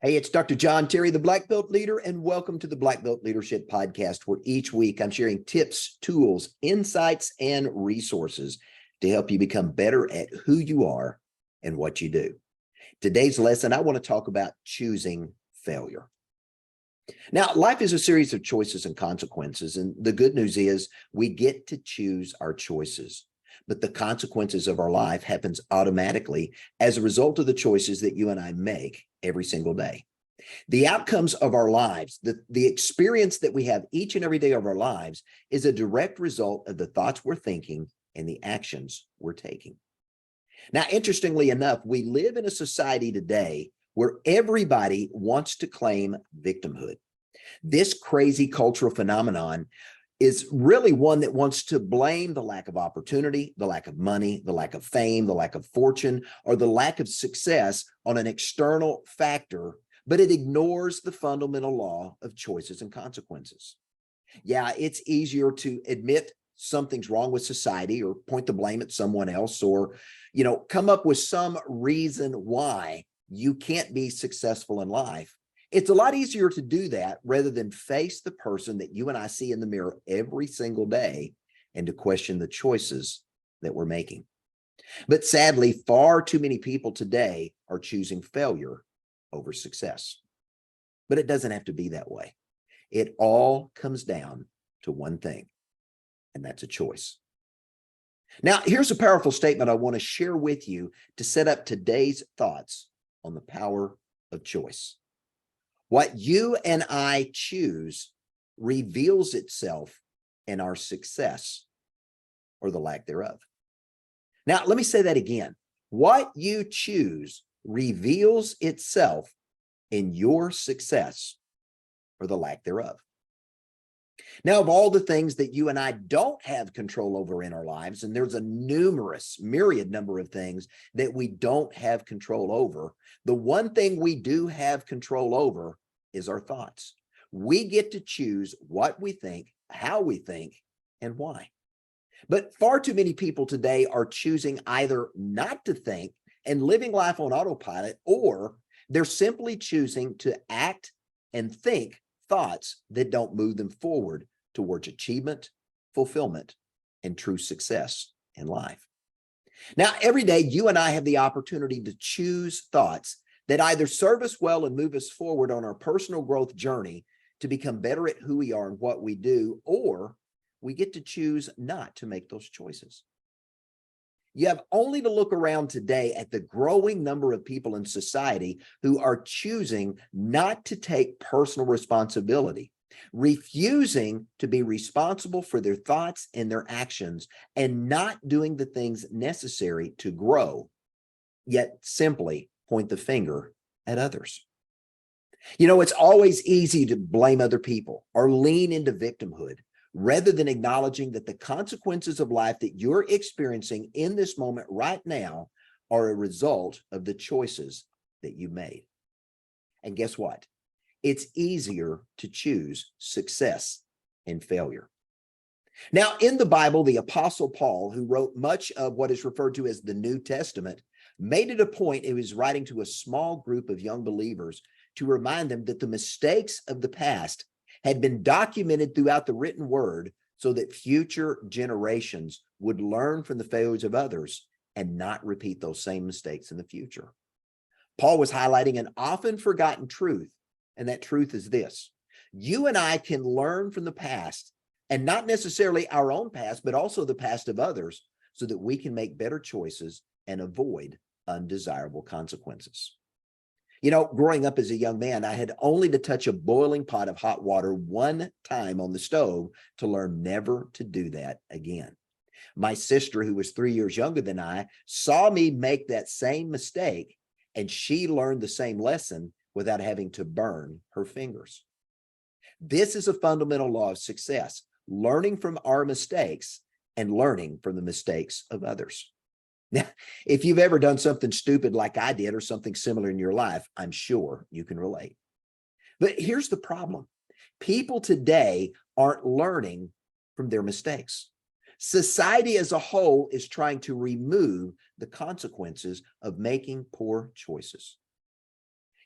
Hey, it's Dr. John Terry, the Black Belt Leader, and welcome to the Black Belt Leadership Podcast, where each week I'm sharing tips, tools, insights, and resources to help you become better at who you are and what you do. Today's lesson, I want to talk about choosing failure. Now, life is a series of choices and consequences, and the good news is we get to choose our choices. But the consequences of our life happens automatically as a result of the choices that you and I make every single day. The outcomes of our lives, the experience that we have each and every day of our lives is a direct result of the thoughts we're thinking and the actions we're taking. Now, interestingly enough, we live in a society today where everybody wants to claim victimhood. This crazy cultural phenomenon is really one that wants to blame the lack of opportunity, the lack of money, the lack of fame, the lack of fortune, or the lack of success on an external factor, but it ignores the fundamental law of choices and consequences. Yeah, it's easier to admit something's wrong with society or point the blame at someone else or, come up with some reason why you can't be successful in life. It's a lot easier to do that rather than face the person that you and I see in the mirror every single day and to question the choices that we're making. But sadly, far too many people today are choosing failure over success. But it doesn't have to be that way. It all comes down to one thing, and that's a choice. Now, here's a powerful statement I want to share with you to set up today's thoughts on the power of choice. What you and I choose reveals itself in our success or the lack thereof. Now, let me say that again. What you choose reveals itself in your success or the lack thereof. Now, of all the things that you and I don't have control over in our lives, and there's a myriad number of things that we don't have control over, the one thing we do have control over is our thoughts. We get to choose what we think, how we think, and why. But far too many people today are choosing either not to think and living life on autopilot, or they're simply choosing to act and think thoughts that don't move them forward towards achievement, fulfillment, and true success in life. Now, every day you and I have the opportunity to choose thoughts that either serve us well and move us forward on our personal growth journey to become better at who we are and what we do, or we get to choose not to make those choices. You have only to look around today at the growing number of people in society who are choosing not to take personal responsibility, refusing to be responsible for their thoughts and their actions, and not doing the things necessary to grow, yet simply point the finger at others. It's always easy to blame other people or lean into victimhood rather than acknowledging that the consequences of life that you're experiencing in this moment right now are a result of the choices that you made. And guess what? It's easier to choose success and failure. Now, in the Bible, the Apostle Paul, who wrote much of what is referred to as the New Testament, made it a point he was writing to a small group of young believers to remind them that the mistakes of the past had been documented throughout the written word so that future generations would learn from the failures of others and not repeat those same mistakes in the future. Paul was highlighting an often forgotten truth, and that truth is this: you and I can learn from the past, and not necessarily our own past, but also the past of others, so that we can make better choices and avoid undesirable consequences. Growing up as a young man, I had only to touch a boiling pot of hot water one time on the stove to learn never to do that again. My sister, who was 3 years younger than I, saw me make that same mistake, and she learned the same lesson without having to burn her fingers. This is a fundamental law of success: learning from our mistakes and learning from the mistakes of others. Now, if you've ever done something stupid like I did or something similar in your life, I'm sure you can relate. But here's the problem. People today aren't learning from their mistakes. Society as a whole is trying to remove the consequences of making poor choices.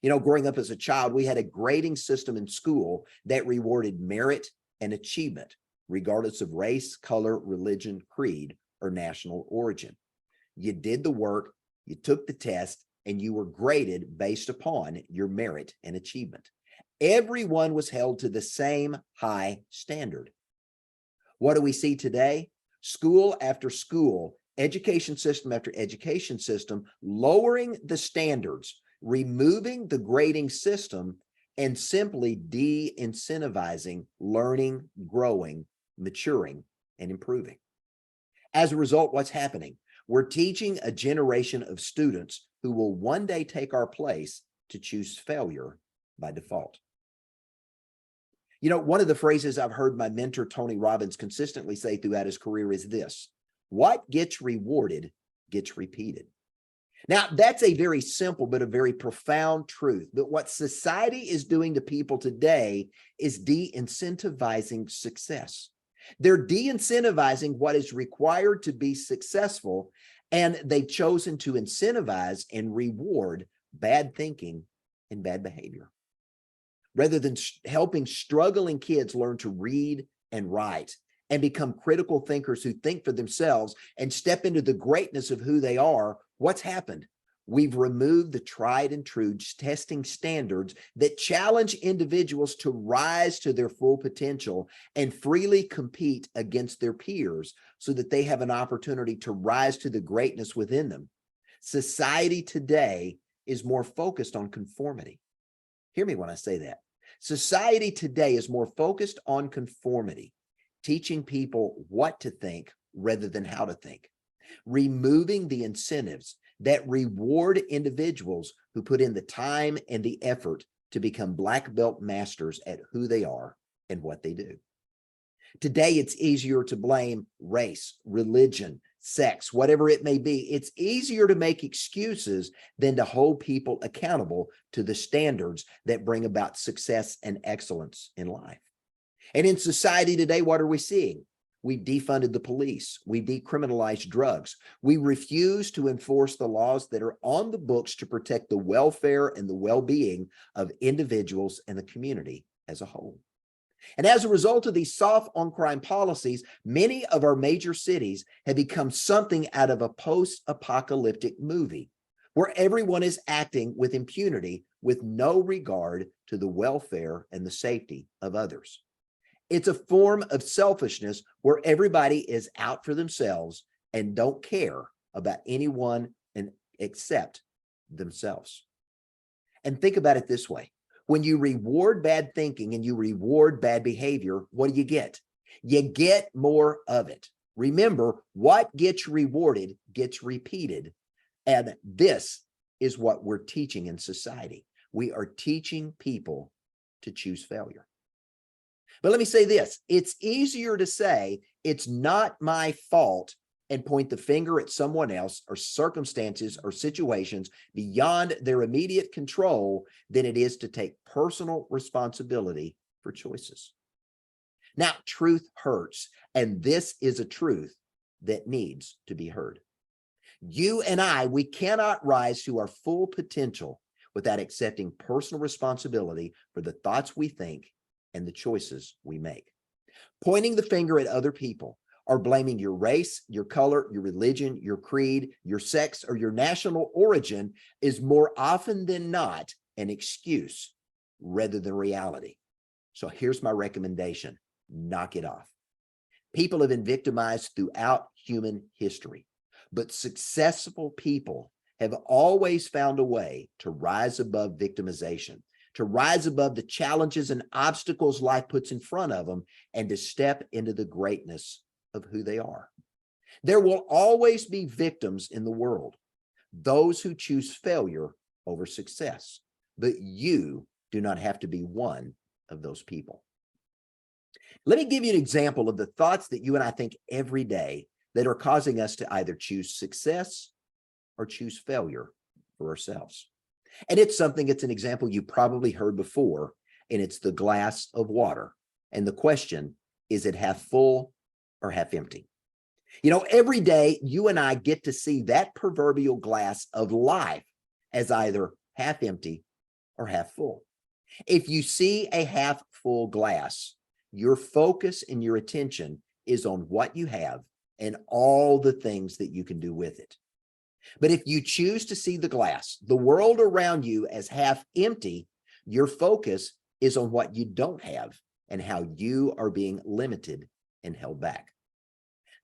You know, growing up as a child, we had a grading system in school that rewarded merit and achievement, regardless of race, color, religion, creed, or national origin. You did the work, you took the test, and you were graded based upon your merit and achievement. Everyone was held to the same high standard. What do we see today? School after school, education system after education system, lowering the standards, removing the grading system, and simply de-incentivizing learning, growing, maturing, and improving. As a result, what's happening? We're teaching a generation of students who will one day take our place to choose failure by default. You know, one of the phrases I've heard my mentor, Tony Robbins, consistently say throughout his career is this: what gets rewarded gets repeated. Now, that's a very simple but a very profound truth. But what society is doing to people today is de-incentivizing success. They're de-incentivizing what is required to be successful, and they've chosen to incentivize and reward bad thinking and bad behavior. Rather than helping struggling kids learn to read and write and become critical thinkers who think for themselves and step into the greatness of who they are, what's happened? We've removed the tried and true testing standards that challenge individuals to rise to their full potential and freely compete against their peers so that they have an opportunity to rise to the greatness within them. Society today is more focused on conformity. Hear me when I say that. Society today is more focused on conformity, teaching people what to think rather than how to think, removing the incentives that reward individuals who put in the time and the effort to become black belt masters at who they are and what they do. Today, it's easier to blame race, religion, sex, whatever it may be. It's easier to make excuses than to hold people accountable to the standards that bring about success and excellence in life. And in society today, what are we seeing? We've defunded the police. We decriminalized drugs. We refuse to enforce the laws that are on the books to protect the welfare and the well-being of individuals and the community as a whole. And as a result of these soft on-crime policies, many of our major cities have become something out of a post-apocalyptic movie, where everyone is acting with impunity with no regard to the welfare and the safety of others. It's a form of selfishness where everybody is out for themselves and don't care about anyone except themselves. And think about it this way. When you reward bad thinking and you reward bad behavior, what do you get? You get more of it. Remember, what gets rewarded gets repeated. And this is what we're teaching in society. We are teaching people to choose failure. But let me say this, it's easier to say it's not my fault and point the finger at someone else or circumstances or situations beyond their immediate control than it is to take personal responsibility for choices. Now, truth hurts, and this is a truth that needs to be heard. You and I, we cannot rise to our full potential without accepting personal responsibility for the thoughts we think and the choices we make. Pointing the finger at other people or blaming your race, your color, your religion, your creed, your sex, or your national origin is more often than not an excuse rather than reality. So here's my recommendation: knock it off. People have been victimized throughout human history, but successful people have always found a way to rise above victimization, to rise above the challenges and obstacles life puts in front of them, and to step into the greatness of who they are. There will always be victims in the world, those who choose failure over success, but you do not have to be one of those people. Let me give you an example of the thoughts that you and I think every day that are causing us to either choose success or choose failure for ourselves. And it's an example you probably heard before, and it's the glass of water. And the question, is it half full or half empty? You know, every day you and I get to see that proverbial glass of life as either half empty or half full? If you see a half full glass, your focus and your attention is on what you have and all the things that you can do with it. But if you choose to see the glass, the world around you, as half empty, your focus is on what you don't have and how you are being limited and held back.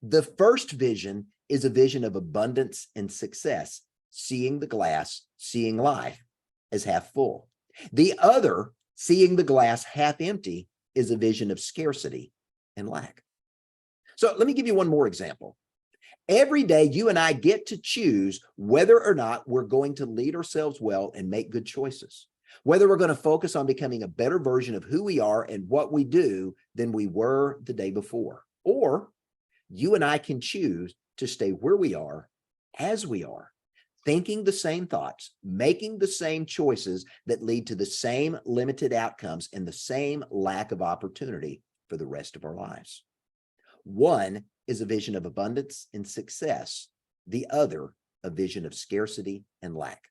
The first vision is a vision of abundance and success, seeing the glass, seeing life as half full. The other, seeing the glass half empty, is a vision of scarcity and lack. So let me give you one more example. Every day, you and I get to choose whether or not we're going to lead ourselves well and make good choices, whether we're going to focus on becoming a better version of who we are and what we do than we were the day before. Or you and I can choose to stay where we are, as we are, thinking the same thoughts, making the same choices that lead to the same limited outcomes and the same lack of opportunity for the rest of our lives. One is a vision of abundance and success. The other, a vision of scarcity and lack.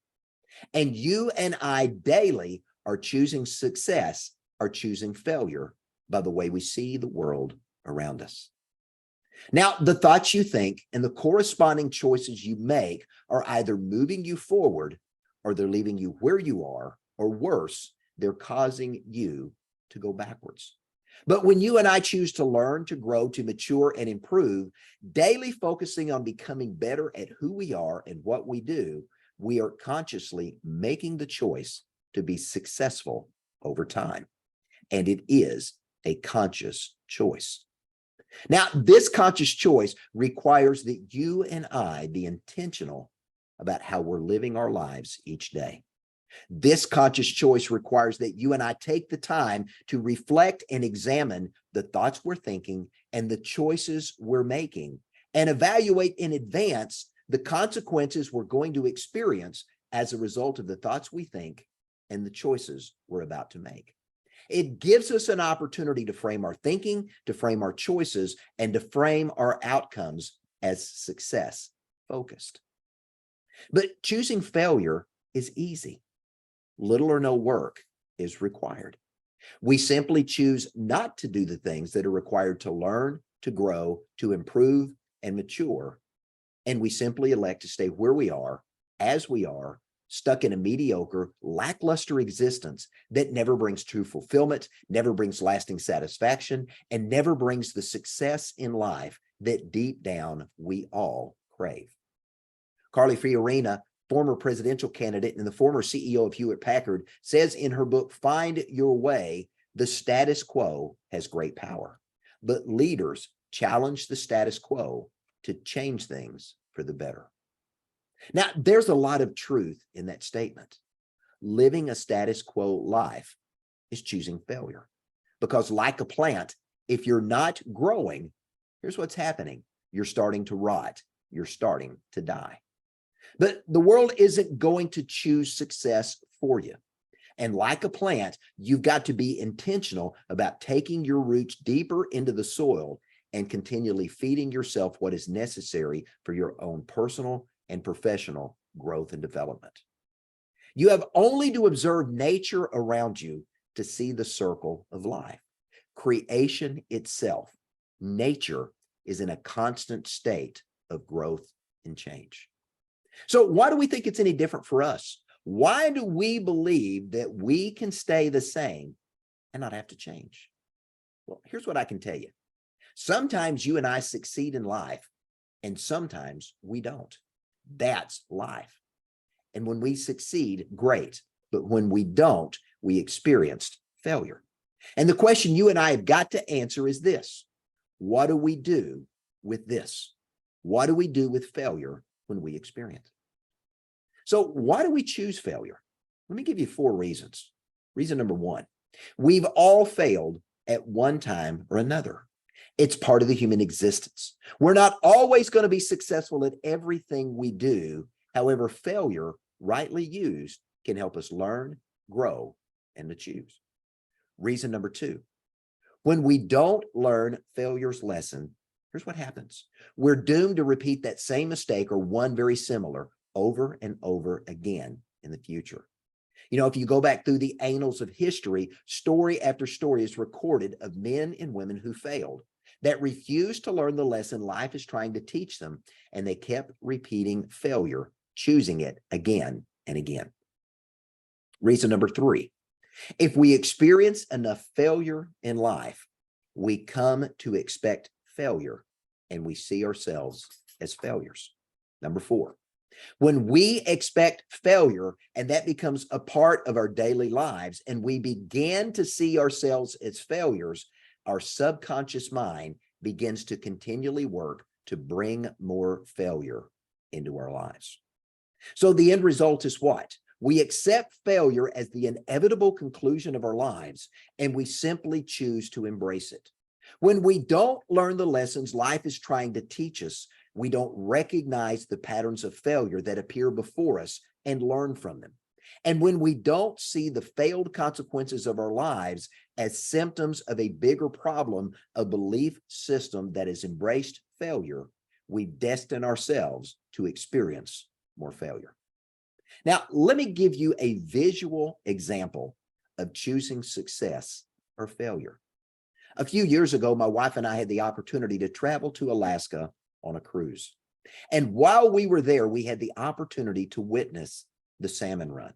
And you and I daily are choosing success or choosing failure by the way we see the world around us. Now, the thoughts you think and the corresponding choices you make are either moving you forward or they're leaving you where you are, or worse, they're causing you to go backwards. But when you and I choose to learn, to grow, to mature, and improve, daily focusing on becoming better at who we are and what we do, we are consciously making the choice to be successful over time. And it is a conscious choice. Now, this conscious choice requires that you and I be intentional about how we're living our lives each day. This conscious choice requires that you and I take the time to reflect and examine the thoughts we're thinking and the choices we're making, and evaluate in advance the consequences we're going to experience as a result of the thoughts we think and the choices we're about to make. It gives us an opportunity to frame our thinking, to frame our choices, and to frame our outcomes as success focused. But choosing failure is easy. Little or no work is required. We simply choose not to do the things that are required to learn, to grow, to improve, and mature. And we simply elect to stay where we are, as we are, stuck in a mediocre, lackluster existence that never brings true fulfillment, never brings lasting satisfaction, and never brings the success in life that deep down we all crave. Carly Fiorina, former presidential candidate and the former CEO of Hewlett-Packard, says in her book, Find Your Way, the status quo has great power, but leaders challenge the status quo to change things for the better. Now, there's a lot of truth in that statement. Living a status quo life is choosing failure, because like a plant, if you're not growing, here's what's happening. You're starting to rot. You're starting to die. But the world isn't going to choose success for you. And like a plant, you've got to be intentional about taking your roots deeper into the soil and continually feeding yourself what is necessary for your own personal and professional growth and development. You have only to observe nature around you to see the circle of life. Creation itself, nature, is in a constant state of growth and change. So why do we think it's any different for us? Why do we believe that we can stay the same and not have to change? Well, here's what I can tell you. Sometimes you and I succeed in life, and sometimes we don't. That's life. And when we succeed, great. But when we don't, we experienced failure. And the question you and I have got to answer is this: what do we do with this? What do we do with failure when we experience it? So why do we choose failure? Let me give you 4 reasons. Reason number 1, we've all failed at one time or another. It's part of the human existence. We're not always going to be successful at everything we do. However, failure, rightly used, can help us learn, grow, and to choose. Reason number 2, when we don't learn failure's lesson, here's what happens. We're doomed to repeat that same mistake or one very similar over and over again in the future. You know, if you go back through the annals of history, story after story is recorded of men and women who failed, that refused to learn the lesson life is trying to teach them, and they kept repeating failure, choosing it again and again. Reason number 3, if we experience enough failure in life, we come to expect failure and we see ourselves as failures. Number 4, when we expect failure and that becomes a part of our daily lives and we begin to see ourselves as failures, our subconscious mind begins to continually work to bring more failure into our lives. So the end result is what? We accept failure as the inevitable conclusion of our lives, and we simply choose to embrace it. When we don't learn the lessons life is trying to teach us, we don't recognize the patterns of failure that appear before us and learn from them. And when we don't see the failed consequences of our lives as symptoms of a bigger problem, a belief system that has embraced failure, we destine ourselves to experience more failure. Now, let me give you a visual example of choosing success or failure. A few years ago, my wife and I had the opportunity to travel to Alaska on a cruise. And while we were there, we had the opportunity to witness the salmon run.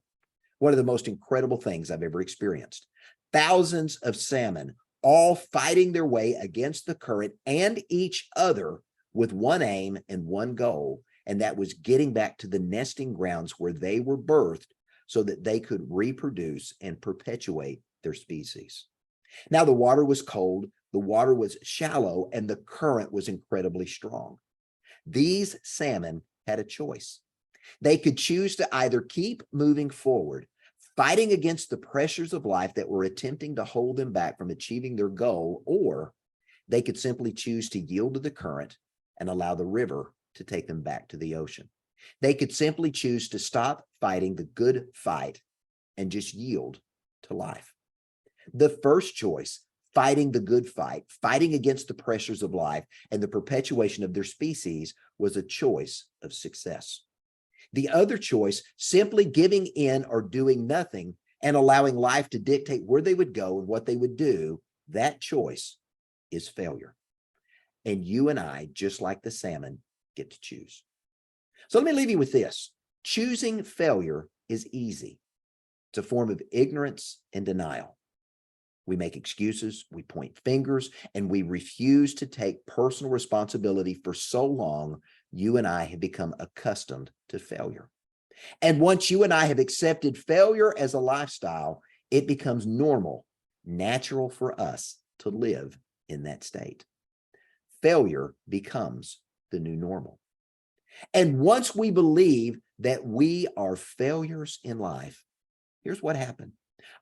One of the most incredible things I've ever experienced. Thousands of salmon all fighting their way against the current and each other with one aim and one goal, and that was getting back to the nesting grounds where they were birthed so that they could reproduce and perpetuate their species. Now, the water was cold, the water was shallow, and the current was incredibly strong. These salmon had a choice. They could choose to either keep moving forward, fighting against the pressures of life that were attempting to hold them back from achieving their goal, or they could simply choose to yield to the current and allow the river to take them back to the ocean. They could simply choose to stop fighting the good fight and just yield to life. The first choice, fighting the good fight, fighting against the pressures of life and the perpetuation of their species, was a choice of success. The other choice, simply giving in or doing nothing and allowing life to dictate where they would go and what they would do, that choice is failure. And you and I, just like the salmon, get to choose. So let me leave you with this. Choosing failure is easy. It's a form of ignorance and denial. We make excuses, we point fingers, and we refuse to take personal responsibility for so long. You and I have become accustomed to failure. And once you and I have accepted failure as a lifestyle, it becomes normal, natural for us to live in that state. Failure becomes the new normal. And once we believe that we are failures in life, here's what happened.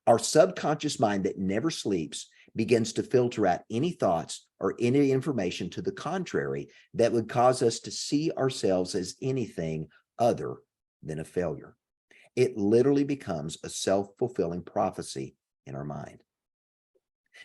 Our subconscious mind that never sleeps begins to filter out any thoughts or any information to the contrary that would cause us to see ourselves as anything other than a failure. It literally becomes a self-fulfilling prophecy in our mind.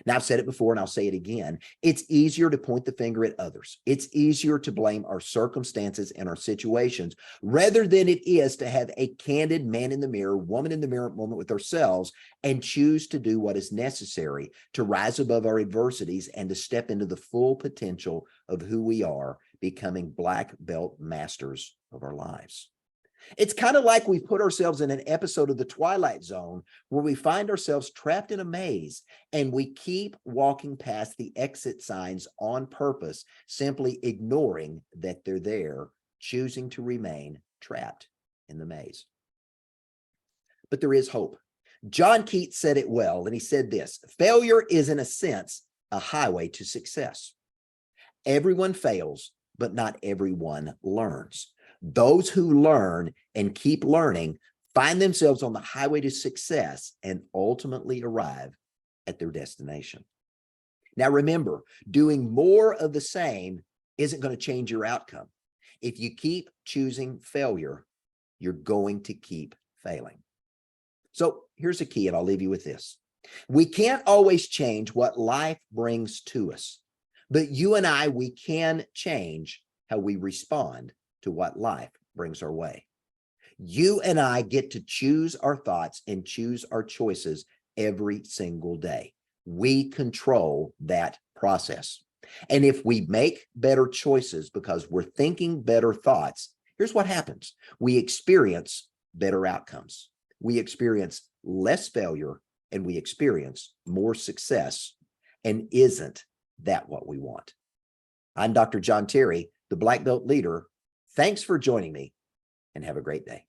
Now, I've said it before and I'll say it again. It's easier to point the finger at others. It's easier to blame our circumstances and our situations rather than it is to have a candid man in the mirror, woman in the mirror moment with ourselves and choose to do what is necessary to rise above our adversities and to step into the full potential of who we are, becoming black belt masters of our lives. It's kind of like we put ourselves in an episode of The Twilight Zone where we find ourselves trapped in a maze and we keep walking past the exit signs on purpose, simply ignoring that they're there, choosing to remain trapped in the maze. But there is hope. John Keats said it well, and he said this: failure is, in a sense, a highway to success. Everyone fails, but not everyone learns. Those who learn and keep learning find themselves on the highway to success and ultimately arrive at their destination. Now, remember, doing more of the same isn't going to change your outcome. If you keep choosing failure, you're going to keep failing. So here's a key, and I'll leave you with this. We can't always change what life brings to us, but you and I, we can change how we respond to what life brings our way. You and I get to choose our thoughts and choose our choices every single day. We control that process. And if we make better choices because we're thinking better thoughts, here's what happens. We experience better outcomes. We experience less failure and we experience more success. And isn't that what we want? I'm Dr. John Terry, the Black Belt Leader. Thanks for joining me and have a great day.